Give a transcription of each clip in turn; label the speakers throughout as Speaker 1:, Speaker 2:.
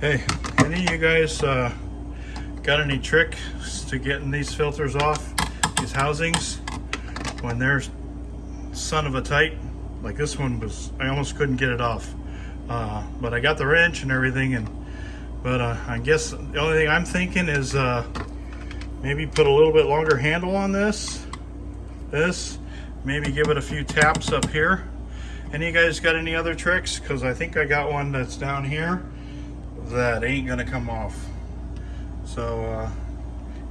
Speaker 1: Hey, any of you guys got any tricks to getting these filters off these housings when they're son of a tight? Like this one was, I almost couldn't get it off, but I got the wrench and everything. But I guess the only thing I'm thinking is maybe put a little bit longer handle on this. Maybe give it a few taps up here. Any of you guys got any other tricks? Because I think I got one that's down here that ain't gonna come off. So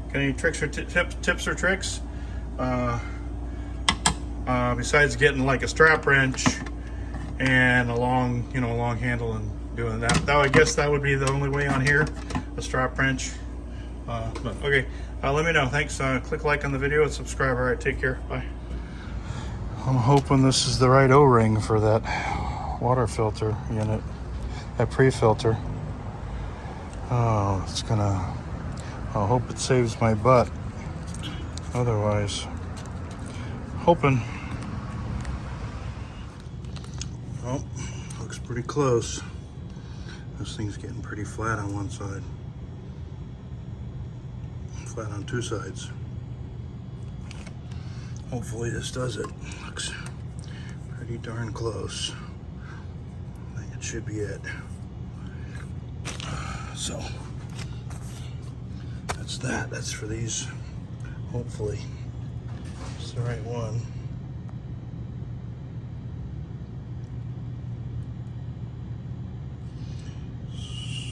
Speaker 1: got any tricks or tips or tricks besides getting like a strap wrench and a long handle and doing that? I guess that would be the only way on here, a strap wrench. But okay, let me know. Thanks. Click like on the video and subscribe. All right, take care. Bye. I'm hoping this is the right O-ring for that water filter unit, that pre-filter. Oh, it's gonna, I hope it saves my butt. Otherwise, hoping. Oh, looks pretty close. This thing's getting pretty flat on one side. Flat on two sides. Hopefully this does it. Looks pretty darn close. I think it should be it. So that's that. That's for these. Hopefully it's the right one.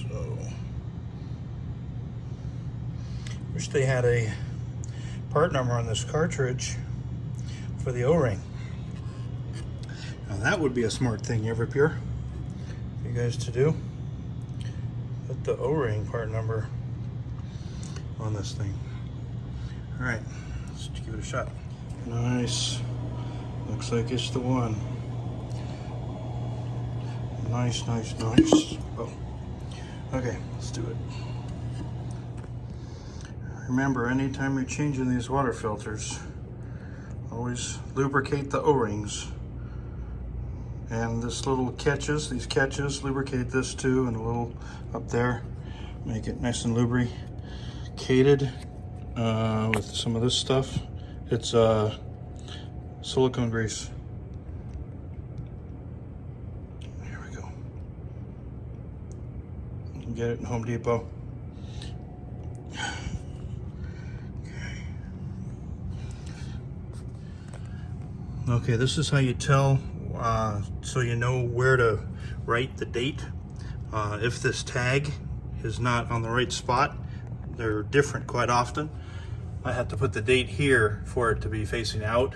Speaker 1: So wish they had a part number on this cartridge for the O-ring. Now that would be a smart thing, Everpure, for you guys to do. Put the O-ring part number on this thing. All right, let's give it a shot. Nice. Looks like it's the one. Nice, nice, nice. Oh, okay, let's do it. Remember, anytime you're changing these water filters, always lubricate the O-rings. And this little catches, these catches, lubricate this too, and a little up there. Make it nice and lubricated with some of this stuff. It's silicone grease. Here we go. You can get it in Home Depot. Okay, this is how you tell, so you know where to write the date. If this tag is not on the right spot, they're different quite often. I have to put the date here for it to be facing out.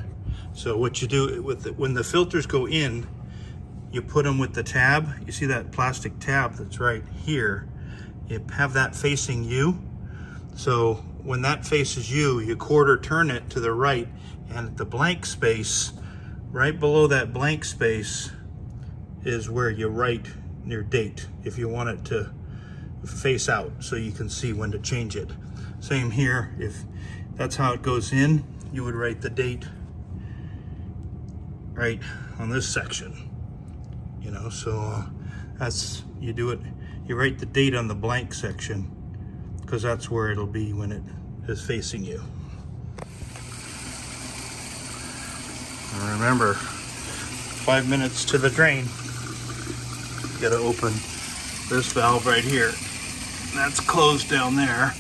Speaker 1: So what you do with it, when the filters go in, you put them with the tab. You see that plastic tab that's right here? You have that facing you. So when that faces you, you quarter turn it to the right, and the blank space, right below that blank space, is where you write your date if you want it to face out so you can see when to change it. Same here, if that's how it goes in, you would write the date right on this section. You know, so that's, you do it, you write the date on the blank section because that's where it'll be when it is facing you. And remember, 5 minutes to the drain. You gotta open this valve right here. That's closed down there.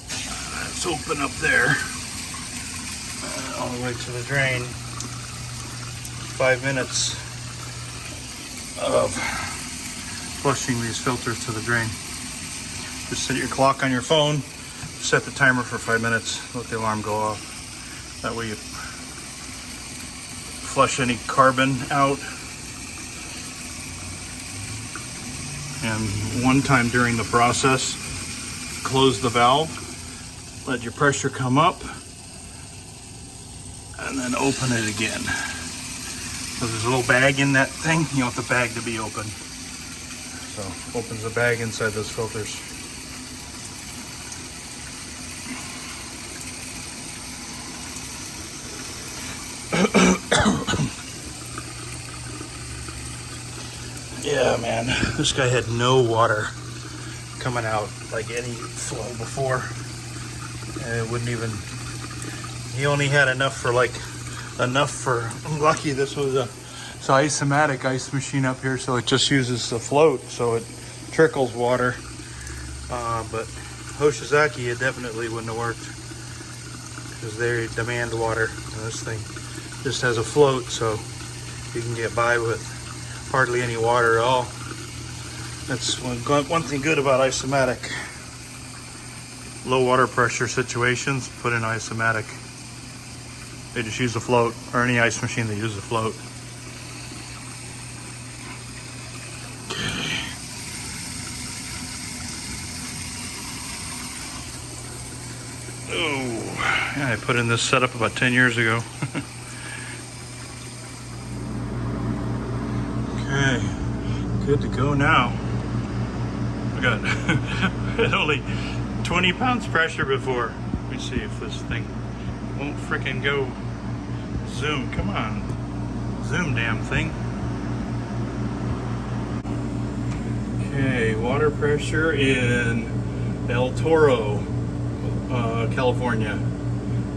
Speaker 1: That's open up there. All the way to the drain. 5 minutes of flushing these filters to the drain. Just set your clock on your phone, set the timer for 5 minutes, let the alarm go off. That way you flush any carbon out. And one time during the process, close the valve, let your pressure come up, and then open it again. So there's a little bag in that thing. You want the bag to be open. So opens the bag inside those filters. Yeah, Yeah, man, this guy had no water coming out, like any flow before, and it wouldn't even, he only had enough for I'm lucky this was a isomatic ice machine up here, so it just uses the float, so it trickles water. But Hoshizaki, it definitely wouldn't have worked because they demand water, and this thing just has a float, so you can get by with hardly any water at all. That's one thing good about isomatic. Low water pressure situations, put in isomatic. They just use a float, or any ice machine that uses a float. Oh, yeah, I put in this setup about 10 years ago. Okay, good to go now. We got had only 20 pounds pressure before. Let me see if this thing won't frickin' go. Zoom, come on. Zoom, damn thing. Okay, water pressure in El Toro, California.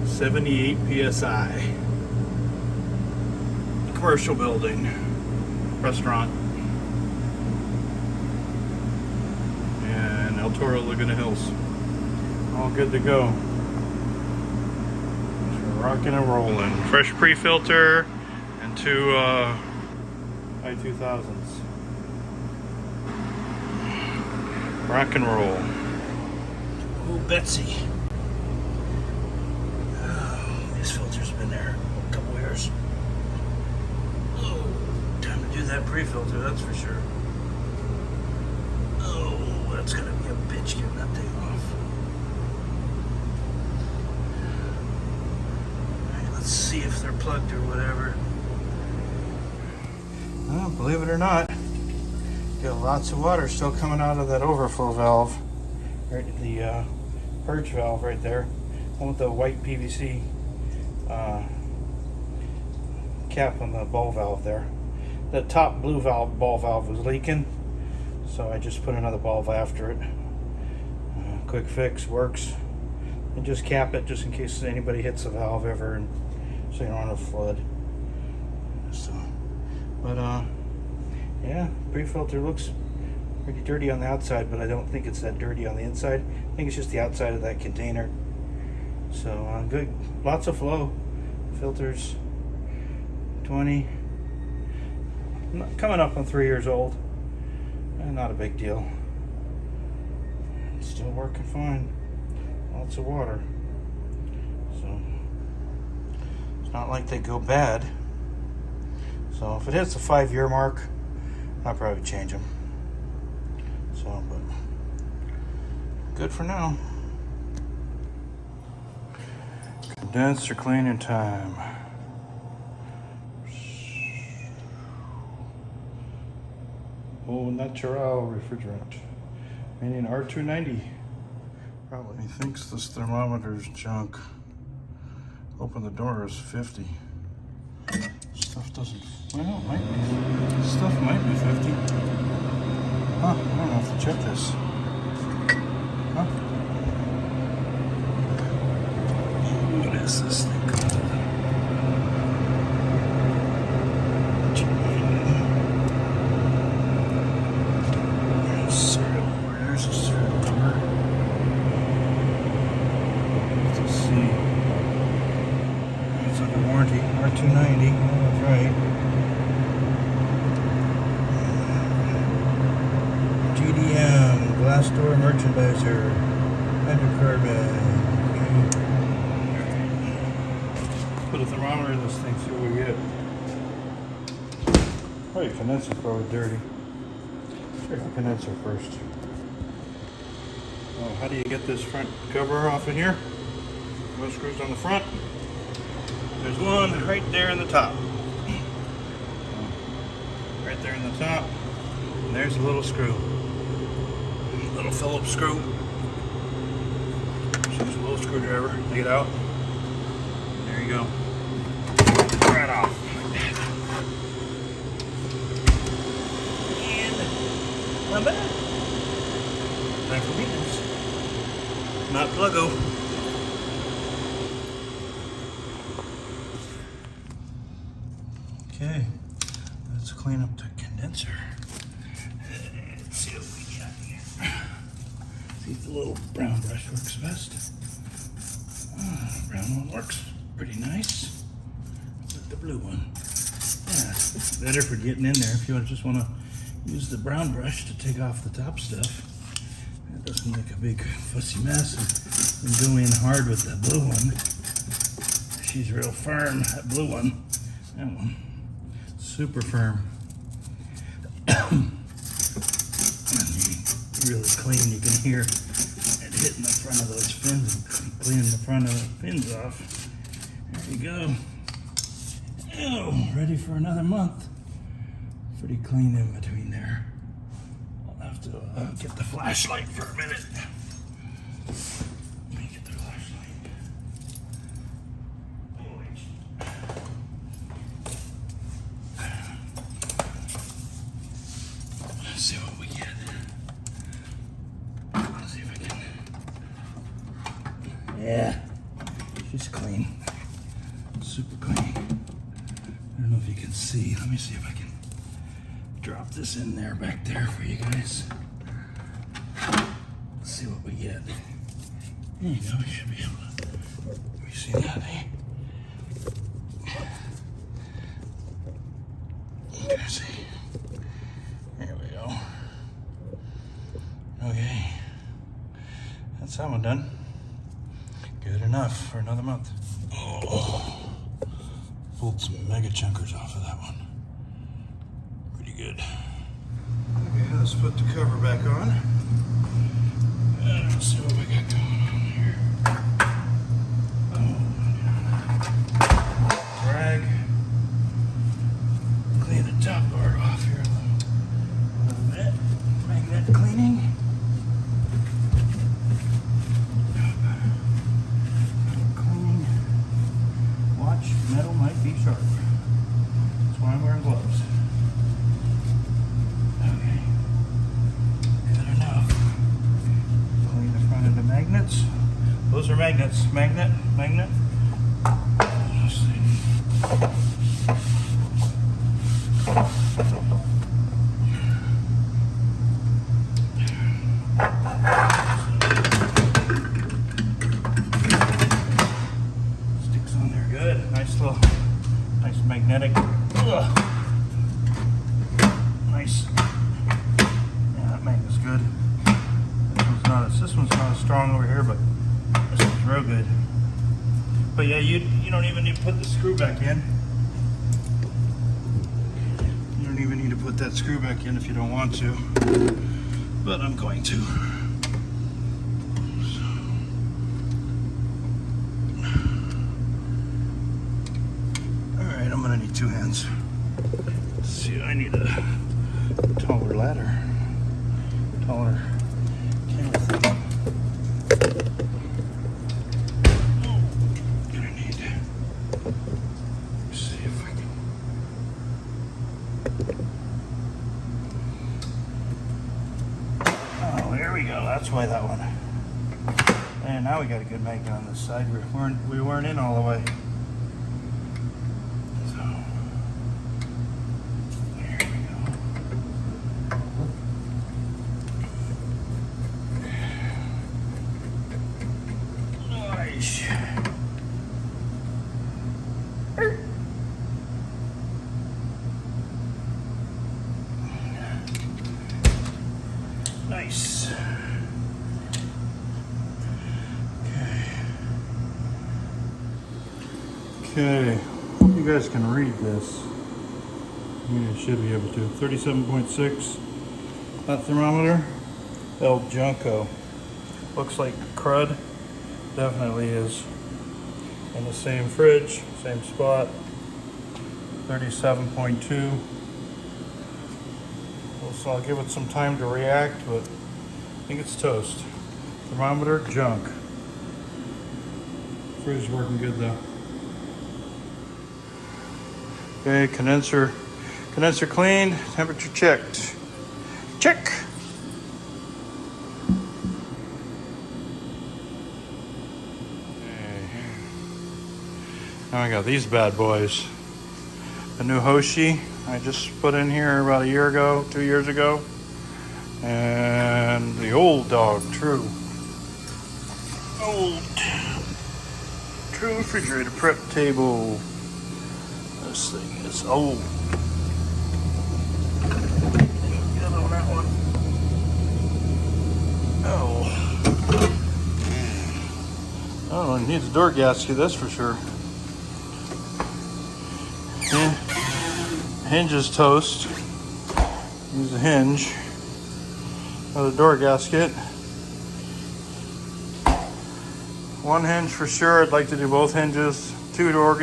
Speaker 1: 78 PSI. Commercial building. Restaurant. And El Toro, Laguna Hills. All good to go. Rocking and rolling. Fresh pre-filter and two i2000s. Rock and roll. Oh, Betsy. Oh, this filter's been there a couple years. Oh, time to do that pre-filter, that's for sure. Oh, that's gonna be a bitch getting that thing off. See if they're plugged or whatever. Well, believe it or not, got lots of water still coming out of that overflow valve, right at the purge valve right there, one with the white PVC cap on the ball valve there. The top blue ball valve was leaking, so I just put another valve after it. Quick fix, works. And just cap it just in case anybody hits the valve ever, and so you don't have a flood. So, but yeah, pre-filter looks pretty dirty on the outside, but I don't think it's that dirty on the inside. I think it's just the outside of that container. So good, lots of flow. Filters 20, coming up on 3 years old. Not a big deal. It's still working fine. Lots of water. So it's not like they go bad. So if it hits the 5-year mark, I'll probably change them. So, but good for now. Condenser cleaning time. Au natural refrigerant. Meaning R290. Probably thinks this thermometer's junk. Open the door is 50. Stuff doesn't, well, it might be. Stuff might be 50. Huh, I don't have to check this. Huh? What is this thing called? Where's the serial number? Let's see. It's under warranty. R290. That's right. GDM, glass door merchandiser, hydrocarbon. Put a thermometer in this thing, see what we get. Oh, your condenser's probably dirty. Check the condenser first. Oh, how do you get this front cover off in here? No screws on the front. There's one right there in the top. Right there in the top. And there's a little screw. Little Phillips screw. Just use a little screwdriver to get out. There you go. Right off. And Not bad. Time for maintenance. Not pluggo. Okay, let's clean up the condenser. Let's see what we got here. See if the little brown brush works best. Brown one works pretty nice. With the blue one. Yeah, it's better for getting in there if you just want to use the brown brush to take off the top stuff. It doesn't make a big fussy mess. And go in hard with the blue one. She's real firm, that blue one. That one. Super firm. And you really clean, you can hear it hitting the front of those fins and cleaning the front of the fins off. There you go. Oh, ready for another month. Pretty clean in between there. I'll have to get the flashlight for a minute. Let me get the flashlight. Let's see what we get. Let's see if I can. Yeah, she's clean. Super clean. I don't know if you can see. Let me see if I can drop this in there, back there for you guys. Let's see what we get. There you go, we should be able to. You see that, eh? Let's see. There we go. Okay. That's that one done. Good enough for another month. Oh. Pulled some mega chunkers off of that one. Pretty good. Okay, let's put the cover back on. And let's see what we got going on here. Drag. Clean the top part off here a little bit. Magnet cleaning. Cleaning. Watch, metal might be sharp. That's why I'm wearing gloves. Okay. Good enough. Clean the front of the magnets. Those are magnets. Magnet. Let's see. Sticks on there good. Nice magnetic. Ugh. Nice. Yeah, that magnet's good. This one's not as strong over here, but this one's real good. But yeah, you don't even need to put the screw back in. You don't even need to put that screw back in if you don't want to. But I'm going to. Alright, I'm gonna need two hands. Let's see, I need a taller ladder. Taller camera thing. Gonna need. Let's see if I can. Oh, there we go. That's why that one. And now we got a good magnet on this side. We weren't in all the way. So there we go. Nice. Nice. Okay, hope you guys can read this. You should be able to. 37.6. That thermometer, El Junco. Looks like crud. Definitely is. In the same fridge, same spot. 37.2. So I'll give it some time to react, but I think it's toast. Thermometer, junk. Fridge working good though. Okay, condenser cleaned, temperature checked. Check. Now I got these bad boys. The new Hoshi I just put in here about a year ago, 2 years ago. And the old dog, True. Old True refrigerator prep table. This thing is old. Get on that one. Oh, it needs a door gasket, that's for sure. Yeah. Hinge is toast. Use a hinge. Another door gasket. One hinge for sure. I'd like to do both hinges. Two door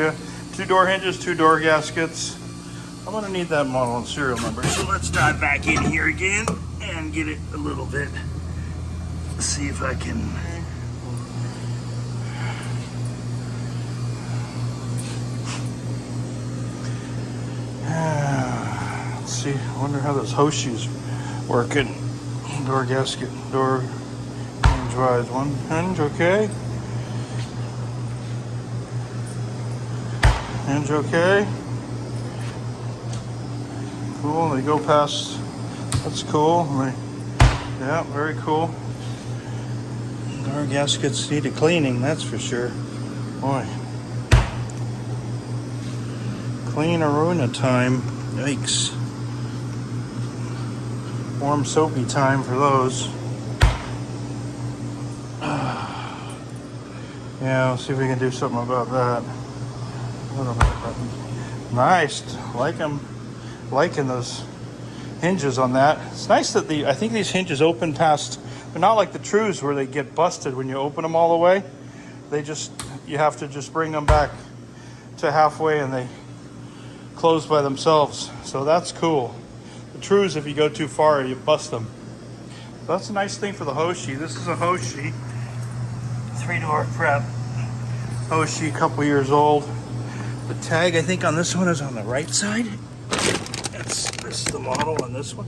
Speaker 1: hinges, 2 door gaskets. I'm gonna need that model and serial number. So let's dive back in here again and get it a little bit. See if I can. Let's see. I wonder how those Hoshi's working. Door gasket, door hinge wise. One hinge, okay. Hinge, okay. Cool. They go past. That's cool. Yeah, very cool. Door gaskets need a cleaning, that's for sure. Boy. Clean or ruin a time. Yikes. Warm soapy time for those. Yeah, let's see if we can do something about that. Nice. Like them. Liking those hinges on that. It's nice that I think these hinges open past. They're not like the Trues where they get busted when you open them all the way. You have to just bring them back to halfway and they close by themselves. So that's cool. The Trues, if you go too far, you bust them. So that's a nice thing for the Hoshi. This is a Hoshi 3-door prep. Hoshi, a couple years old. The tag, I think, on this one is on the right side. This is the model on this one.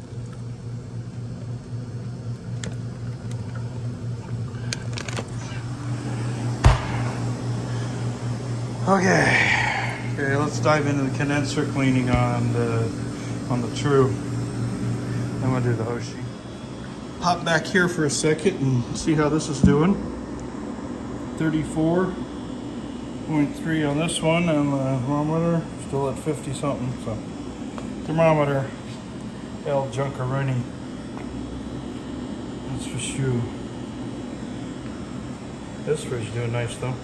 Speaker 1: Okay, let's dive into the condenser cleaning on the True. I'm gonna do the Hoshi. Hop back here for a second and see how this is doing. 34.3 on this one, and the thermometer still at 50 something. So thermometer, El Junkaruni. That's for sure. This fridge doing nice though.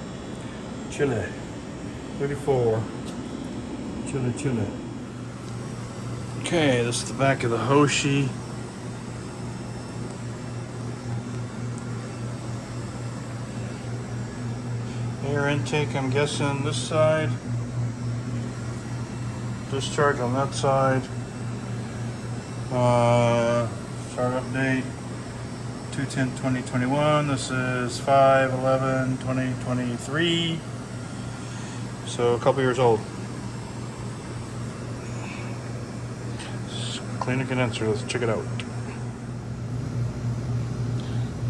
Speaker 1: Chile. 34. Chile. Okay, this is the back of the Hoshi. Air intake, I'm guessing this side. Discharge on that side. Start update 2/10/2021. This is 5/11/2023. So a couple years old. Clean a condenser. Let's check it out.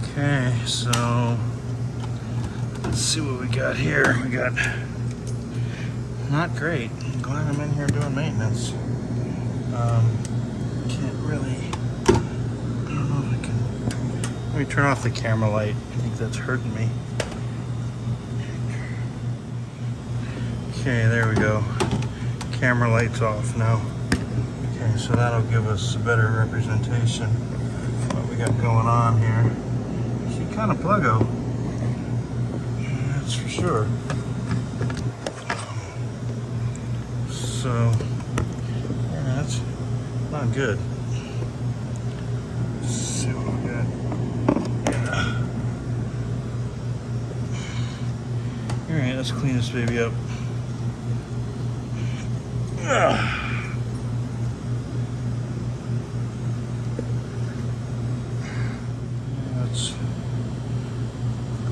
Speaker 1: Okay, so let's see what we got here. We got not great. I'm glad I'm in here doing maintenance. Can't really. I don't know if I can. Let me turn off the camera light. I think that's hurting me. Okay, there we go. Camera light's off now. Okay, so that'll give us a better representation of what we got going on here. She kind of pluggo. That's for sure. So, yeah, that's not good. Let's see what we got. Yeah. Alright, let's clean this baby up. Let's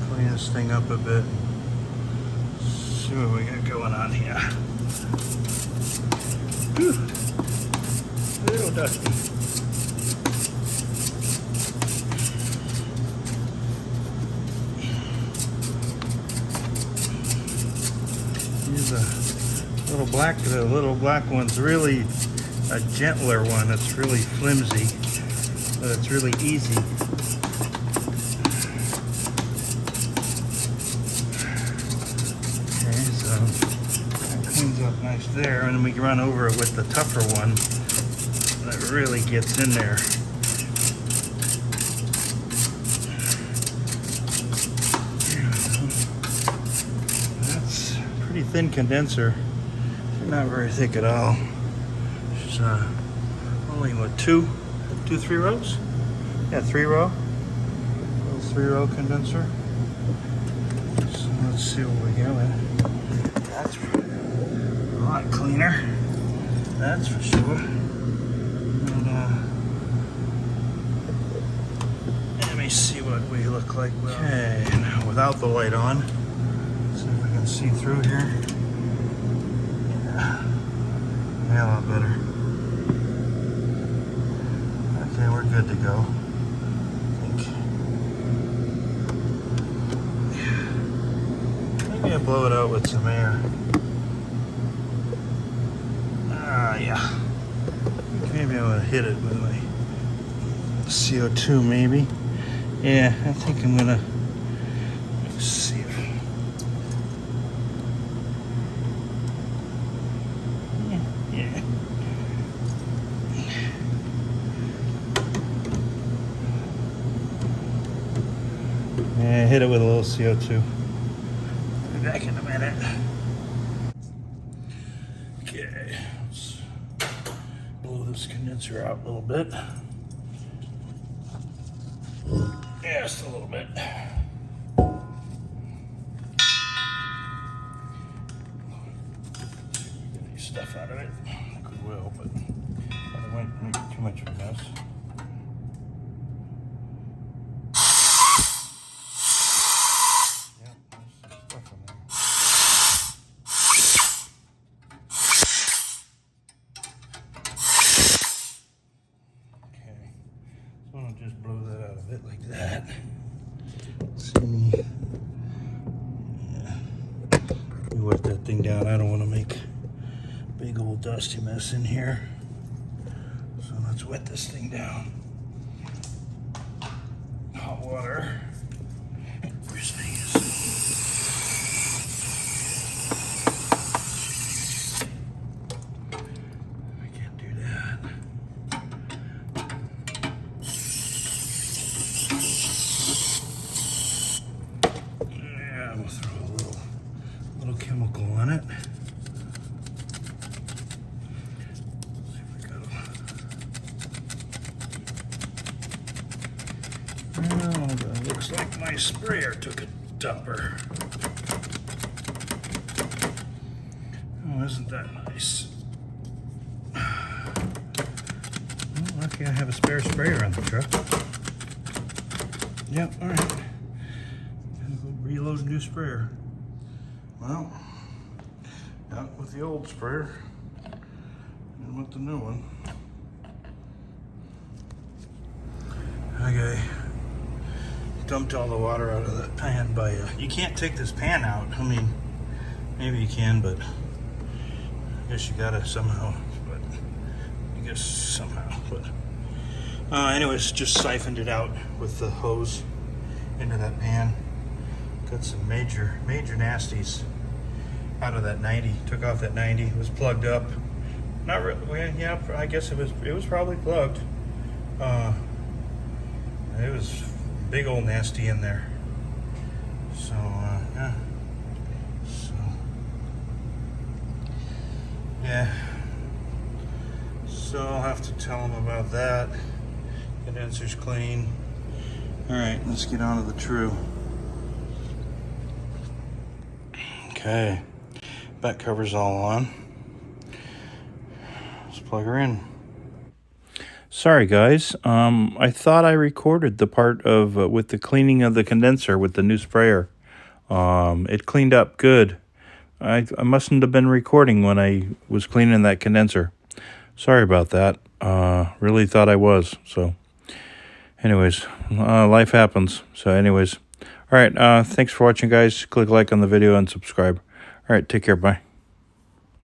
Speaker 1: clean this thing up a bit. See what we got going on here. Whew. A little dusty. is a the little black one's really a gentler one. It's really flimsy, but it's really easy. Okay, so that cleans up nice there, and then we can run over it with the tougher one that really gets in there. That's a pretty thin condenser, not very thick at all. It's only what, two, 3 rows? Yeah, 3 row. Little 3 row condenser. So let's see what we got. That's a lot cleaner. That's for sure. And let me see what we look like. Okay, now without the light on, see if we can see through here. Yeah, a lot better. Okay, we're good to go. I think. Maybe I blow it out with some air. Yeah. Maybe I want to hit it with my CO2, maybe. Yeah, I think I'm gonna. Let's see if. Yeah. Yeah, hit it with a little CO2. Be back in a minute. Okay, let's blow this condenser out a little bit. Just a little bit. Get any stuff out of it. I think we will, but I won't make too much of a mess. Just blow that out of it like that. See, yeah. We wipe that thing down. I don't want to make a big old dusty mess in here. So let's wet this thing down. Hot water. Where's these? I can't do that. We'll throw a little chemical on it. See if we got well, that looks like my sprayer took a dumper. Oh, isn't that nice? Well, lucky I have a spare sprayer on the truck. Yep, all right. Reload a new sprayer. Well, out with the old sprayer and with the new one. Okay, dumped all the water out of that pan by, you can't take this pan out. I mean, maybe you can, but I guess you gotta somehow, but I guess somehow, but anyways, just siphoned it out with the hose into that pan. Got some major nasties out of that 90. Took off that 90. It was plugged up. Not really. Well, yeah, I guess it was probably plugged. It was big old nasty in there. So yeah. So yeah. So I'll have to tell them about that. Condenser's clean. All right, let's get on to the true. Okay, back cover's all on. Let's plug her in. Sorry guys, I thought I recorded the part of with the cleaning of the condenser with the new sprayer. It cleaned up good. I mustn't have been recording when I was cleaning that condenser. Sorry about that. Really thought I was. So anyways, life happens. So anyways. All right, thanks for watching, guys. Click like on the video and subscribe. All right, take care. Bye.